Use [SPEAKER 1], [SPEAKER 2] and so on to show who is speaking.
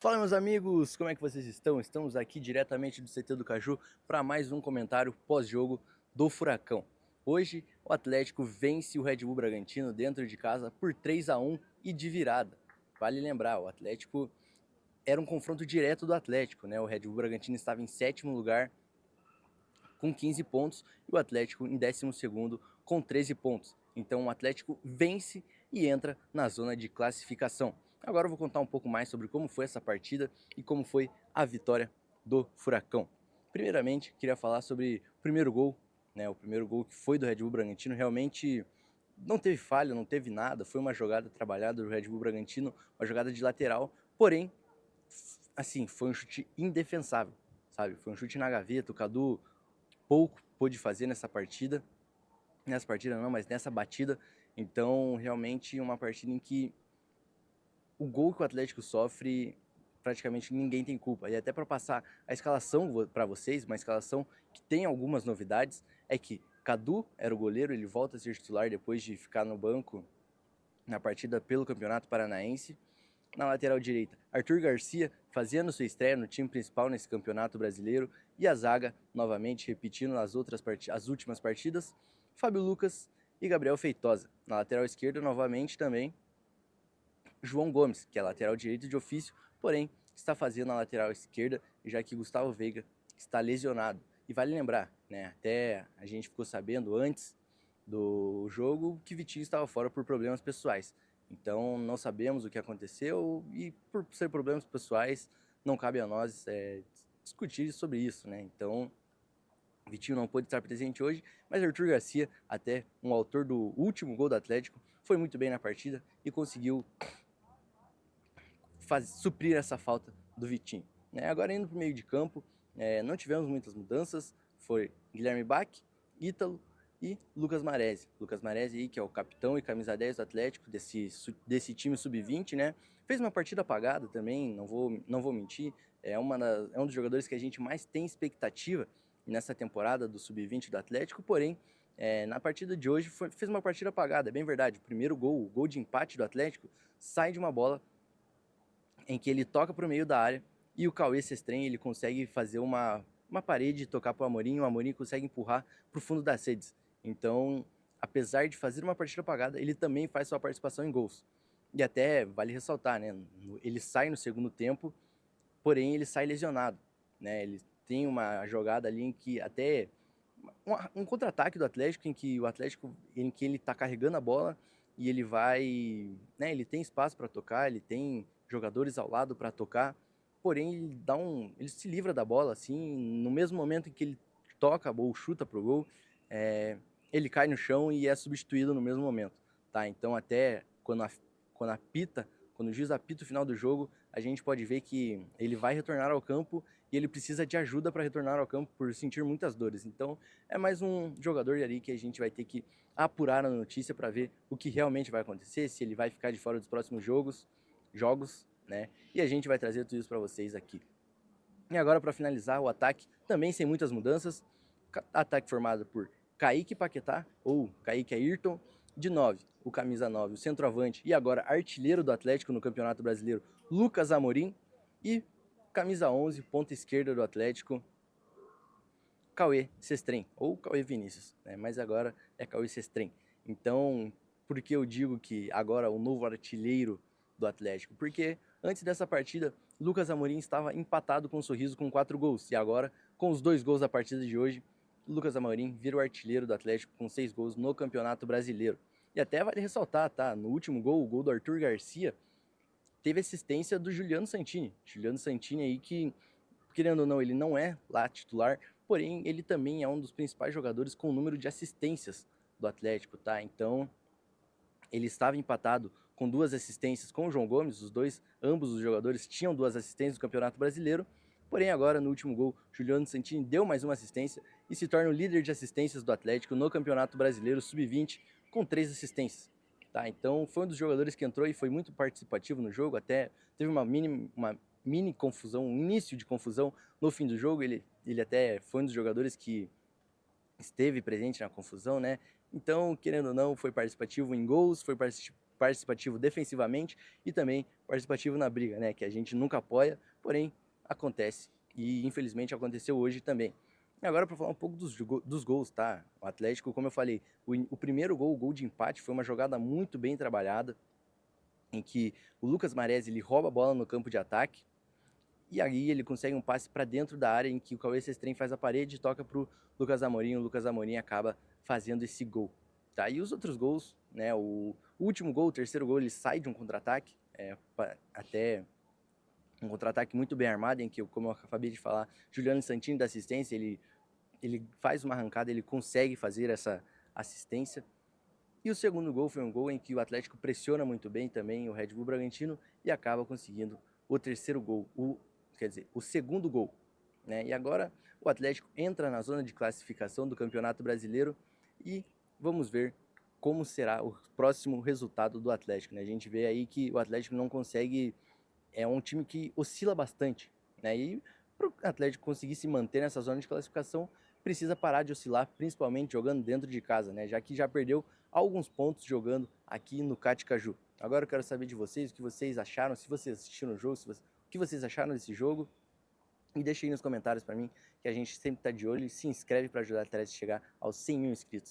[SPEAKER 1] Fala, meus amigos, como é que vocês estão? Estamos aqui diretamente do CT do Caju para mais um comentário pós-jogo do Furacão. Hoje, o Atlético vence o Red Bull Bragantino dentro de casa por 3-1 e de virada. Vale lembrar, o Atlético era um confronto direto do Atlético, né? O Red Bull Bragantino estava em sétimo lugar com 15 pontos e o Atlético em 12º com 13 pontos. Então o Atlético vence e entra na zona de classificação. Agora eu vou contar um pouco mais sobre como foi essa partida e como foi a vitória do Furacão. Primeiramente, queria falar sobre o primeiro gol, né? O primeiro gol que foi do Red Bull Bragantino. Realmente não teve falha, não teve nada. Foi uma jogada trabalhada do Red Bull Bragantino, uma jogada de lateral. Porém, assim, foi um chute indefensável, sabe? Foi um chute na gaveta. O Cadu pouco pôde fazer nessa partida não, mas nessa batida. Então, realmente uma partida em que o gol que o Atlético sofre, praticamente ninguém tem culpa. E até para passar a escalação para vocês, uma escalação que tem algumas novidades, é que Cadu era o goleiro, ele volta a ser titular depois de ficar no banco na partida pelo Campeonato Paranaense. Na lateral direita, Arthur Garcia fazendo sua estreia no time principal nesse Campeonato Brasileiro. E a zaga, novamente repetindo as últimas partidas, Fábio Lucas e Gabriel Feitosa. Na lateral esquerda, novamente também, João Gomes, que é lateral direito de ofício, porém está fazendo na lateral esquerda, já que Gustavo Veiga está lesionado. E vale lembrar, né, até a gente ficou sabendo antes do jogo que Vitinho estava fora por problemas pessoais. Então não sabemos o que aconteceu e por ser problemas pessoais não cabe a nós discutir sobre isso, né? Então Vitinho não pôde estar presente hoje, mas Arthur Garcia, até um autor do último gol do Atlético, foi muito bem na partida e conseguiu suprir essa falta do Vitinho. Agora indo para o meio de campo, não tivemos muitas mudanças, foi Guilherme Bach, Ítalo e Lucas Maresi. Lucas Maresi aí, que é o capitão e camisa 10 do Atlético, desse time sub-20, né? Fez uma partida apagada também, não vou mentir, é um dos jogadores que a gente mais tem expectativa nessa temporada do sub-20 do Atlético, porém, na partida de hoje fez uma partida apagada, é bem verdade. O primeiro gol, o gol de empate do Atlético, sai de uma bola em que ele toca para o meio da área e o Cauê Sestrem ele consegue fazer uma parede, tocar para o Amorim consegue empurrar para o fundo das redes. Então, apesar de fazer uma partida apagada, ele também faz sua participação em gols. E até vale ressaltar, né? Ele sai no segundo tempo, porém ele sai lesionado, né? Ele tem uma jogada ali em que até um contra-ataque do Atlético em que ele tá carregando a bola e ele vai, né, ele tem espaço para tocar, ele tem jogadores ao lado para tocar, porém ele se livra da bola assim, no mesmo momento em que ele toca ou chuta pro gol, é, ele cai no chão e é substituído no mesmo momento, tá? Então até quando apita, quando o juiz apita o final do jogo, a gente pode ver que ele vai retornar ao campo e ele precisa de ajuda para retornar ao campo por sentir muitas dores. Então, é mais um jogador ali que a gente vai ter que apurar a notícia para ver o que realmente vai acontecer, se ele vai ficar de fora dos próximos jogos, né? E a gente vai trazer tudo isso para vocês aqui. E agora, para finalizar, o ataque também sem muitas mudanças. Ataque formado por Kaique Paquetá, ou Kaique Ayrton, de 9, o camisa 9, o centroavante e agora artilheiro do Atlético no Campeonato Brasileiro, Lucas Amorim, e camisa 11, ponta esquerda do Atlético, Cauê Sestrem, ou Cauê Vinícius, né? Mas agora é Cauê Sestrem. Então, por que eu digo que agora o novo artilheiro do Atlético? Porque antes dessa partida, Lucas Amorim estava empatado com um sorriso com 4 gols. E agora, com os 2 gols da partida de hoje, Lucas Amorim vira o artilheiro do Atlético com 6 gols no Campeonato Brasileiro. E até vale ressaltar, tá? No último gol, o gol do Arthur Garcia, teve assistência do Juliano Santini. Juliano Santini aí que, querendo ou não, ele não é lá titular, porém ele também é um dos principais jogadores com o número de assistências do Atlético, tá? Então, ele estava empatado com 2 assistências com o João Gomes, ambos os jogadores tinham 2 assistências no Campeonato Brasileiro, porém agora no último gol, Juliano Santini deu mais uma assistência e se torna o líder de assistências do Atlético no Campeonato Brasileiro Sub-20 com 3 assistências. Tá, então foi um dos jogadores que entrou e foi muito participativo no jogo, até teve uma mini confusão, um início de confusão no fim do jogo, ele até foi um dos jogadores que esteve presente na confusão, né? Então, querendo ou não, foi participativo em gols, foi participativo defensivamente e também participativo na briga, né? Que a gente nunca apoia, porém acontece. E infelizmente aconteceu hoje também. E agora para falar um pouco dos gols, tá? O Atlético, como eu falei, o primeiro gol, o gol de empate, foi uma jogada muito bem trabalhada, em que o Lucas Maresi ele rouba a bola no campo de ataque, e aí ele consegue um passe para dentro da área, em que o Cauê Cestrem faz a parede e toca para o Lucas Amorim. O Lucas Amorim acaba fazendo esse gol. Tá? E os outros gols, né? O último gol, o terceiro gol, ele sai de um contra-ataque, até um contra-ataque muito bem armado, em que, como eu acabei de falar, Juliano Santini da assistência, ele faz uma arrancada, ele consegue fazer essa assistência. E o segundo gol foi um gol em que o Atlético pressiona muito bem também o Red Bull Bragantino e acaba conseguindo o terceiro gol, o segundo gol. Né? E agora o Atlético entra na zona de classificação do Campeonato Brasileiro e vamos ver como será o próximo resultado do Atlético. Né? A gente vê aí que o Atlético não consegue, é um time que oscila bastante. Né? E para o Atlético conseguir se manter nessa zona de classificação, precisa parar de oscilar, principalmente jogando dentro de casa, né? Já que já perdeu alguns pontos jogando aqui no Caticaju. Agora eu quero saber de vocês, o que vocês acharam, se vocês assistiram o jogo, o que vocês acharam desse jogo. E deixa aí nos comentários para mim, que a gente sempre está de olho, e se inscreve para ajudar a Atlético a chegar aos 100 mil inscritos.